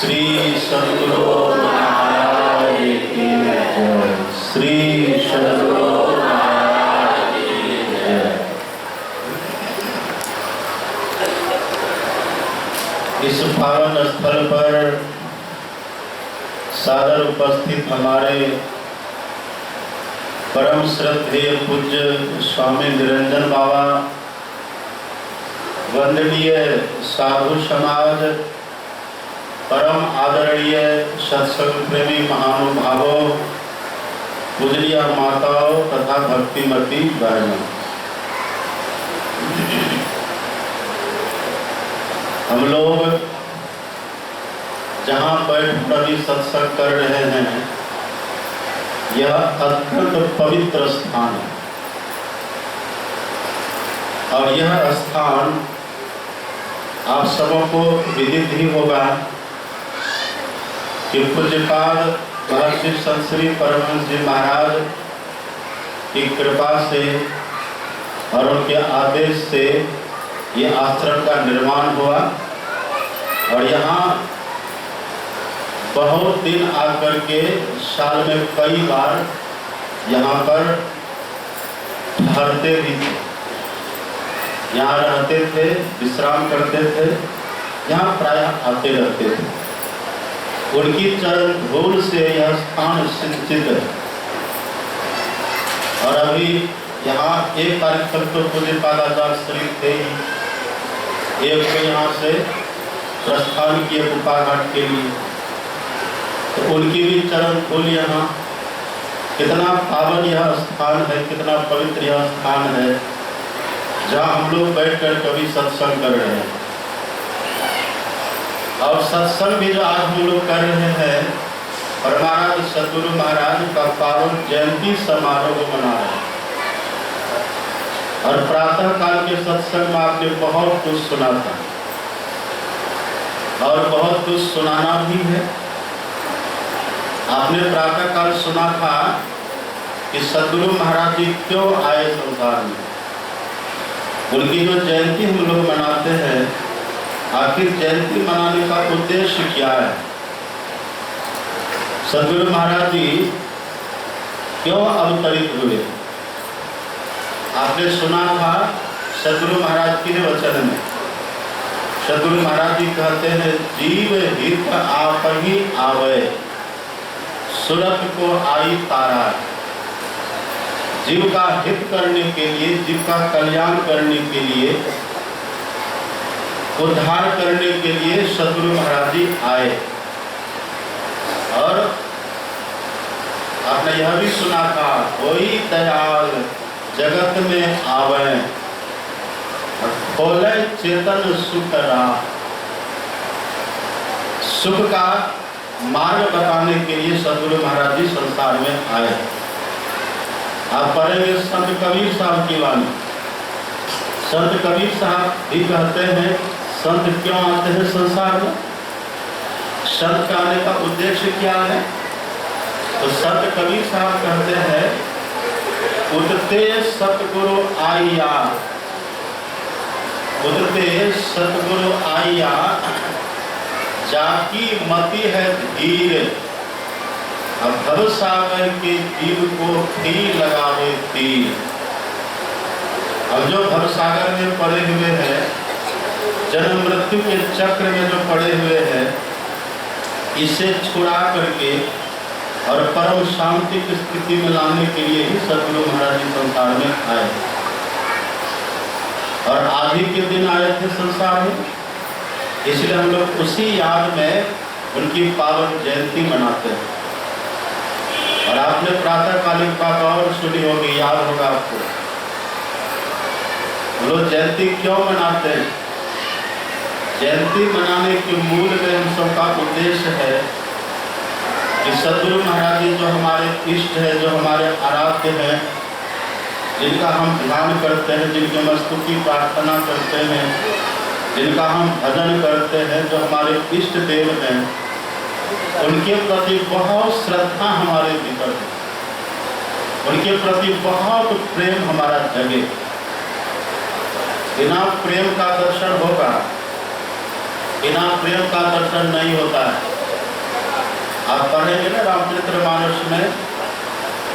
श्री सद्गुरु महाराज की जय। श्री सद्गुरु महाराज की जय। इस पावन स्थल पर सादर उपस्थित हमारे परम श्रद्धेय पूज्य स्वामी निरंजन बाबा, वंदनीय साधु समाज, परम आदरणीय सत्संग प्रेमी महानुभावों, पूजनीय माताओं तथा भक्तिमती बहनों, हम लोग जहाँ बैठ प्रभु सत्संग कर रहे हैं, यह अत्यंत पवित्र स्थान है। और यह स्थान आप सबों को विदित ही होगा कि पूज्यपाद महर्षि संत श्री परमहंस जी महाराज की कृपा से और उनके आदेश से ये आश्रम का निर्माण हुआ। और यहाँ बहुत दिन आकर के साल में कई बार यहाँ पर ठहरते भी थे, यहाँ रहते थे, विश्राम करते थे, यहाँ प्रायः आते रहते थे। उनकी चरण धूल से यह स्थान सिंचित है। और अभी यहाँ एक कार्यक्रम तो पूज्यपाद आचार्य श्री थे ही, एक को यहाँ से प्रस्थान किए गुफाघाट के लिए, तो उनकी भी चरण धूल यहाँ। कितना पावन यह स्थान है, कितना पवित्र यह स्थान है, जहाँ हम लोग बैठकर कभी सत्संग कर रहे हैं। और सत्संग भी जो आज हम लोग कर रहे हैं, परमाराध्य सद्गुरु महाराज का पावन जयंती समारोह मना रहे हैं। और प्रातः काल के सत्संग में आपने बहुत कुछ सुना था और बहुत कुछ सुनाना भी है। आपने प्रातः काल सुना था कि सद्गुरु महाराज जी क्यों आए संसार में, उनकी जो जयंती हम लोग मनाते हैं, आखिर जयंती मनाने का उद्देश्य क्या है। सद्गुरु महाराज जी क्यों अवतरित हुए, आपने सुना था सद्गुरु महाराज के वचन में। सद्गुरु महाराज जी कहते हैं, जीव हित आप ही आवे, सुरत को आई तारा। जीव का हित करने के लिए, जीव का कल्याण करने के लिए, उद्धार करने के लिए सद्गुरु महाराज जी आए। और आपने यह भी सुना था, कोई दयाल जगत में आवे, खोले चेतन सुख राह। सुख का मार्ग बताने के लिए सद्गुरु महाराज जी संसार में आए। आप पढ़ेंगे संत कबीर साहब की वाणी। संत कबीर साहब भी कहते हैं, संत क्यों आते हैं संसार में, संत का आने का उद्देश्य क्या है। तो संत कबीर साहब कहते हैं, उठते सतगुरु आइया, उठते सतगुरु आइया, जाकी मति है धीर, अब भव सागर के जीव को तीर लगावे तीर। अब जो भव सागर में पड़े हुए हैं, जन्म मृत्यु के चक्र में जो पड़े हुए हैं, इसे छुड़ा करके और परम शांति की स्थिति में लाने के लिए ही सद्गुरु महाराज जी संसार में आए। और आज ही के दिन आए थे संसार में, इसलिए हम लोग उसी याद में उनकी पावन जयंती मनाते हैं। और आपने प्रातःकालीन बात और सुनी होगी, याद होगा आपको, लोग जयंती क्यों मनाते हैं। जयंती मनाने के मूल में हम सबका उद्देश्य है कि सद्गुरु महाराज जी जो हमारे इष्ट है, जो हमारे आराध्य हैं, जिनका हम ध्यान करते हैं, जिनके मस्तु की प्रार्थना करते हैं, जिनका हम भजन करते हैं, जो हमारे इष्ट देव हैं, उनके प्रति बहुत श्रद्धा हमारे भीतर है, उनके प्रति बहुत प्रेम हमारा जगे। बिना प्रेम का दर्शन होगा बिना प्रेम का दर्शन नहीं होता है। आप पढ़ेंगे ना रामचरितमानस में,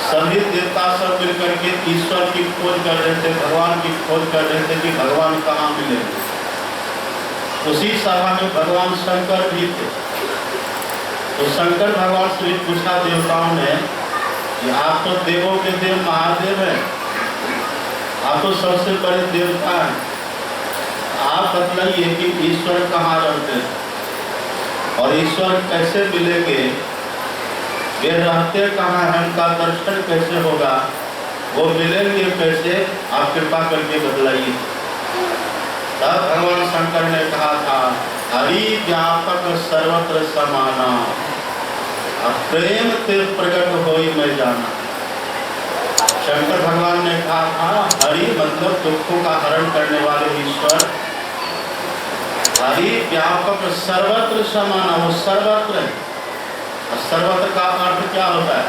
सभी देवता सब मिलकर के ईश्वर की खोज कर रहे थे, भगवान की खोज कर रहे थे कि भगवान कहाँ मिले। उसी सभा में भगवान शंकर भी थे। तो शंकर भगवान से भी पूछा देवताओं ने कि आप तो देवों के देव महादेव हैं, आप तो सबसे बड़े देवता हैं, आप बतलाइए कि ईश्वर कहाँ रहते हैं और ईश्वर कैसे मिलेंगे, वे रहते कहाँ हैं, उनका दर्शन कैसे होगा, वो मिलेंगे कैसे, आप कृपा करके बतलाइए। तब भगवान शंकर ने कहा था, हरि व्यापक सर्वत्र समाना, प्रेम ते प्रकट होई मैं जाना। शंकर भगवान ने कहा था हरि मतलब दुखों का हरण करने वाले ईश्वर, हरि व्यापक सर्वत्र समाना, वो सर्वत्र है। सर्वत्र का अर्थ क्या होता है?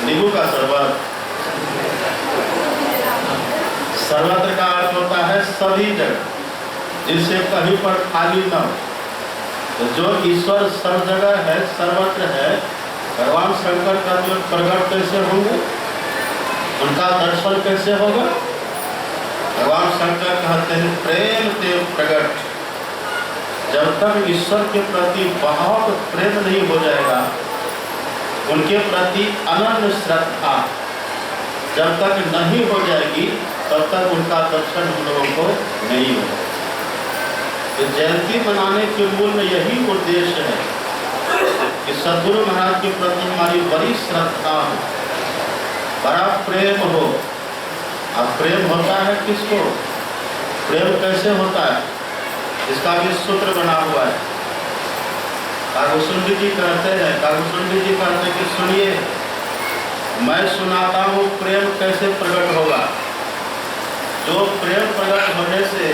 निगु का सर्वत्र, सर्वत्र का अर्थ होता है सभी जगह, जिससे कहीं पर खाली न हो। तो जो ईश्वर सब जगह है, सर्वत्र है, भगवान शंकर का जो प्रकट कैसे होंगे, उनका दर्शन कैसे होगा? भगवान शंकर कहते हैं प्रेम ते प्रकट। जब तक ईश्वर के प्रति बहुत प्रेम नहीं हो जाएगा, उनके प्रति अनन्य श्रद्धा जब तक नहीं हो जाएगी, तब तक उनका दर्शन हम लोगों को नहीं होगा। तो जयंती मनाने के मूल में यही उद्देश्य है कि सद्गुरु महाराज के प्रति हमारी बड़ी श्रद्धा हो, बड़ा प्रेम हो। अब प्रेम होता है किसको? प्रेम कैसे होता है? इसका भी सूत्र बना हुआ है। कागुसुंडी जी कहते हैं कि सुनिए, मैं सुनाता हूँ प्रेम कैसे प्रकट होगा। जो प्रेम प्रकट होने से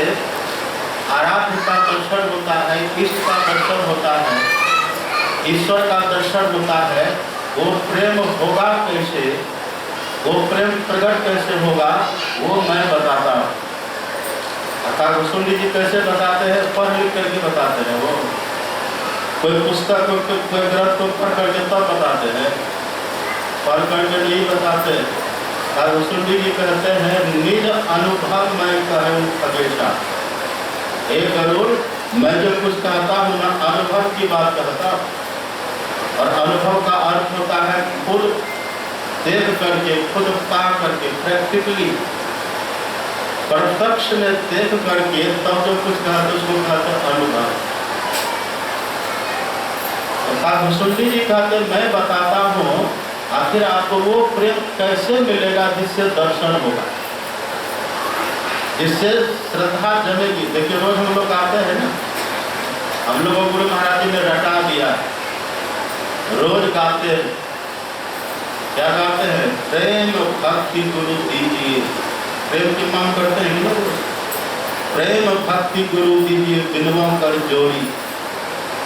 आराध्य का दर्शन होता है, इष्ट का दर्शन होता है, ईश्वर का दर्शन होता है, वो प्रेम होगा कैसे, वो प्रेम प्रकट कैसे होगा, वो मैं बताता हूँ। कागुसुंडी जी कैसे बताते हैं? पढ़ लिख करके बताते हैं। वो कोई पुस्तक कोई ग्रंथ को पढ़ करके तब बताते हैं, पढ़ करके नहीं बताते। कागुसुंडी जी कहते हैं निज अनुभव मैं कहूँ हमेशा। हे गरुड़, मैं जो कुछ कहता हूँ ना, अनुभव की बात कहता हूँ। और अनुभव का अर्थ होता है खुद देख करके, खुद पा करके, प्रैक्टिकली प्रत्यक्ष में देख करके तब जो कुछ कहते उसको कहते अनुभव। कागुसुंडी जी कहते मैं बताता हूँ, आखिर आपको वो प्रेम कैसे मिलेगा जिससे दर्शन होगा, जिससे श्रद्धा जमेगी। देखिए रोज हम लोग आते हैं ना, हम लोगों को गुरु महाराज जी ने रटा दिया, रोज गाते हैं। क्या गाते हैं? प्रेम भक्ति गुरु दीजिए। प्रेम की मांग करते हैं लोग, प्रेम भक्ति गुरु दीजिए बिनवा कर जोड़ी,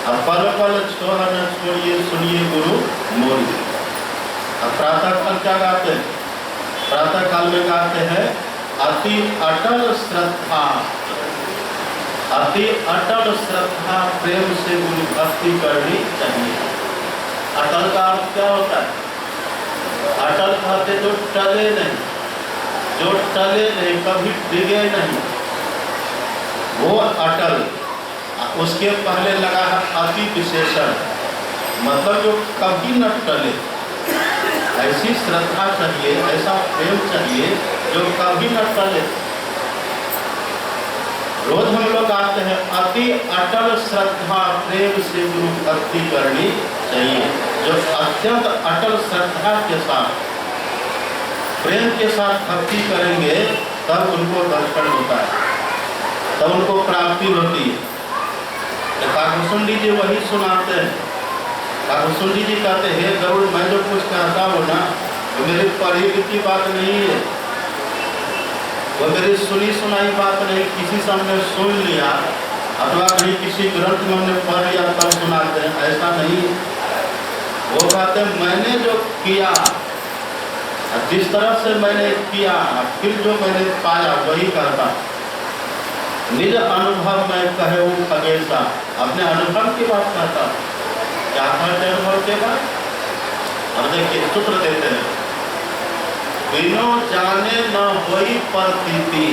अब पल पल छोड़ न छोड़िए सुनिए गुरु मोरी। अब प्रातः काल क्या गाते हैं? प्रातः काल में गाते हैं अति अटल श्रद्धा, अति अटल श्रद्धा प्रेम से गुरु भक्ति करनी चाहिए। अटल का अर्थ क्या होता है? अटल कहते जो टले नहीं, जो टले नहीं, कभी डिगे नहीं, वो अटल। उसके पहले लगा है अति विशेषण, मतलब जो कभी न टले। ऐसी श्रद्धा चाहिए, ऐसा प्रेम चाहिए जो कभी न टले। रोज हम लोग आते हैं अति अटल श्रद्धा प्रेम से गुरु भक्ति करनी चाहिए। जो अत्यंत अटल श्रद्धा के साथ, प्रेम के साथ भक्ति करेंगे तब उनको दर्शन होता है, तब उनको प्राप्ति होती है। कागुसुंडी जी वही सुनाते हैं। कागुसुंडी जी कहते हैं हे गरुड़, मैं जो कुछ कहता हूँ ना, वो मेरी पढ़ी लिखी बात नहीं है, वो मेरी सुनी सुनाई बात नहीं, किसी से हमने सुन लिया अथवा कहीं किसी ग्रंथ में हमने पढ़ लिया तब सुनाते हैं, ऐसा नहीं। वो कहते हैं मैंने जो किया, जिस तरह से मैंने किया, फिर जो मैंने पाया वही करता। निज अनुभव में कहे वो खगेशा, अपने अनुभव की बात कहता। क्या कहते हैं अनुभव के बाद? अब देखिए सूत्र देते हैं, बिनो जाने न होई प्रतीति।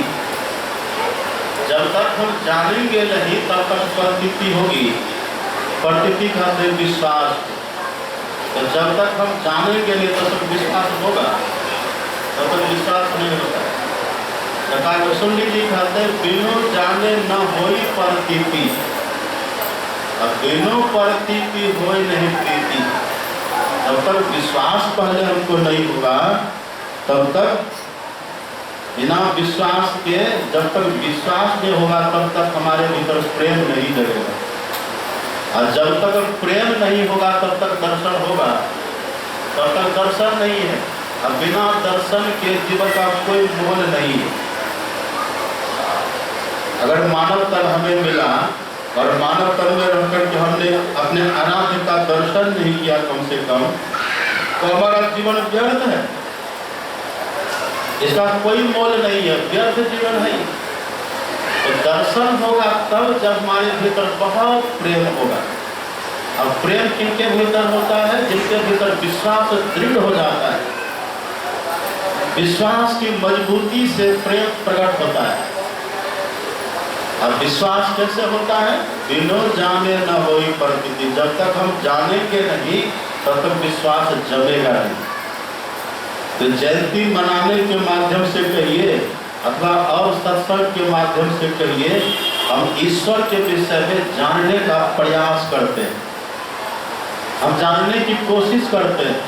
जब तक हम जानेंगे नहीं तब तक प्रतीति होगी। प्रतीति कहते हैं विश्वास। तो जब तक हम जानेंगे नहीं तब तक विश्वास होगा, तब तक विश्वास नहीं होता। तो सुन लीजिए, कहते हैं बिनो जाने न होई प्रतीति। अब बिनो प्रतीति होई नहीं प्रीति। जब तक विश्वास पहले हमको नहीं होगा तब तक, बिना विश्वास के जब तक विश्वास नहीं होगा तब तक हमारे भीतर प्रेम नहीं जगेगा, और जब तक प्रेम नहीं होगा तब तक दर्शन होगा, तब तक दर्शन नहीं है। अब बिना दर्शन के जीवन का कोई मोल नहीं है। अगर मानव तन हमें मिला और मानव तन में रहकर के हमने अपने अनादि का दर्शन नहीं किया कम से कम, तो हमारा जीवन व्यर्थ है, इसका कोई मोल नहीं है, व्यर्थ जीवन है। तो दर्शन होगा तब जब हमारे भीतर बहुत प्रेम होगा। अब प्रेम किनके भीतर होता है? जिनके भीतर विश्वास दृढ़ हो जाता है। विश्वास की मजबूती से प्रेम प्रकट होता है। अब विश्वास कैसे होता है? बिनो जाने न होई प्रतीति। जब तक हम जानेंगे नहीं तब तक विश्वास जमेगा नहीं। तो जयंती मनाने के माध्यम से कहिए अथवा और सत्संग के माध्यम से कहिए, हम ईश्वर के विषय में जानने का प्रयास करते हैं, हम जानने की कोशिश करते हैं।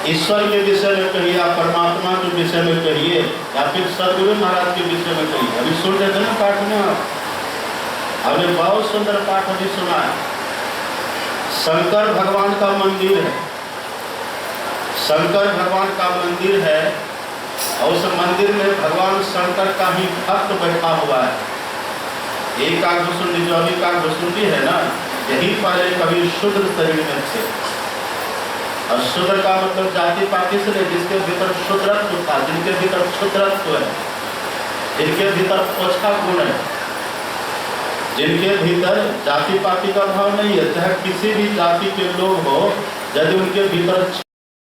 ईश्वर के विषय में कहिए, या परमात्मा के विषय में कहिए, या फिर सदगुरु महाराज के विषय में कहिए। अभी सुन रहे थे ना पाठ में, हमने बहुत सुंदर पाठ अभी सुना है। शंकर भगवान का मंदिर है, शंकर भगवान का मंदिर है, और उस मंदिर में भगवान शंकर का ही भक्त बैठा हुआ है। एक कागभूषुंडी, जो अभी कागभूषुंडी है ना, यही पहले कभी शूद्र शरीर में थे। और शूद्र का मतलब जाति पाति से नहीं, जिसके भीतर शूद्रत्व था, जिनके भीतर क्षुद्रत्व है, जिनके भीतर ओछा गुण है, जिनके भीतर जाति पाति का भाव नहीं है, चाहे किसी भी जाति के लोग हो, यदि उनके भीतर